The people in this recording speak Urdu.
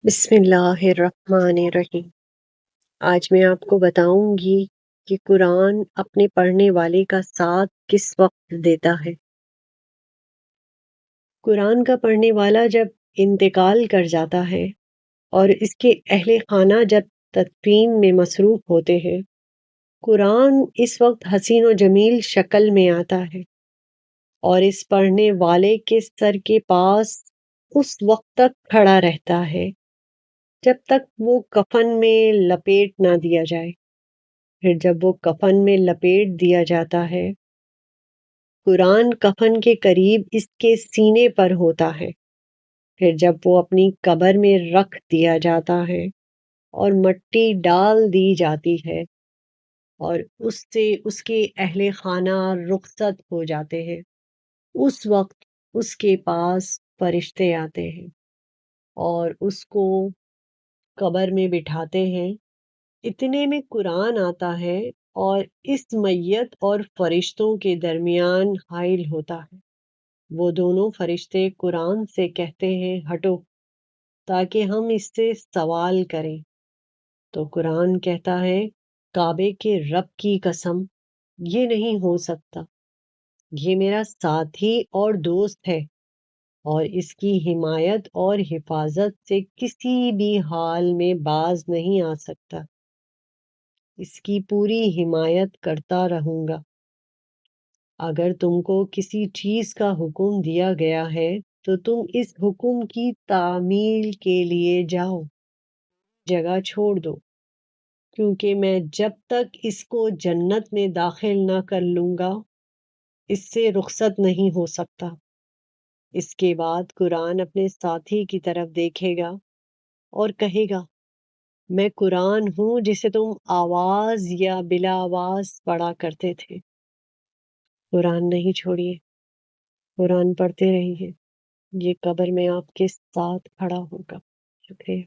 بسم اللہ الرحمن الرحیم۔ آج میں آپ کو بتاؤں گی کہ قرآن اپنے پڑھنے والے کا ساتھ کس وقت دیتا ہے۔ قرآن کا پڑھنے والا جب انتقال کر جاتا ہے اور اس کے اہل خانہ جب تدفین میں مصروف ہوتے ہیں، قرآن اس وقت حسین و جمیل شکل میں آتا ہے اور اس پڑھنے والے کے سر کے پاس اس وقت تک کھڑا رہتا ہے جب تک وہ کفن میں لپیٹ نہ دیا جائے۔ پھر جب وہ کفن میں لپیٹ دیا جاتا ہے، قرآن کفن کے قریب اس کے سینے پر ہوتا ہے۔ پھر جب وہ اپنی قبر میں رکھ دیا جاتا ہے اور مٹی ڈال دی جاتی ہے اور اس سے اس کے اہل خانہ رخصت ہو جاتے ہیں، اس وقت اس کے پاس فرشتے آتے ہیں اور اس کو قبر میں بٹھاتے ہیں۔ اتنے میں قرآن آتا ہے اور اس میت اور فرشتوں کے درمیان حائل ہوتا ہے۔ وہ دونوں فرشتے قرآن سے کہتے ہیں، ہٹو تاکہ ہم اس سے سوال کریں۔ تو قرآن کہتا ہے، کعبے کے رب کی قسم، یہ نہیں ہو سکتا۔ یہ میرا ساتھی اور دوست ہے اور اس کی حمایت اور حفاظت سے کسی بھی حال میں باز نہیں آ سکتا۔ اس کی پوری حمایت کرتا رہوں گا۔ اگر تم کو کسی چیز کا حکم دیا گیا ہے تو تم اس حکم کی تعمیل کے لیے جاؤ، جگہ چھوڑ دو، کیونکہ میں جب تک اس کو جنت میں داخل نہ کر لوں گا اس سے رخصت نہیں ہو سکتا۔ اس کے بعد قرآن اپنے ساتھی کی طرف دیکھے گا اور کہے گا، میں قرآن ہوں جسے تم آواز یا بلا آواز پڑھا کرتے تھے۔ قرآن نہیں چھوڑیے، قرآن پڑھتے رہیے، یہ قبر میں آپ کے ساتھ کھڑا ہوگا۔ شکریہ۔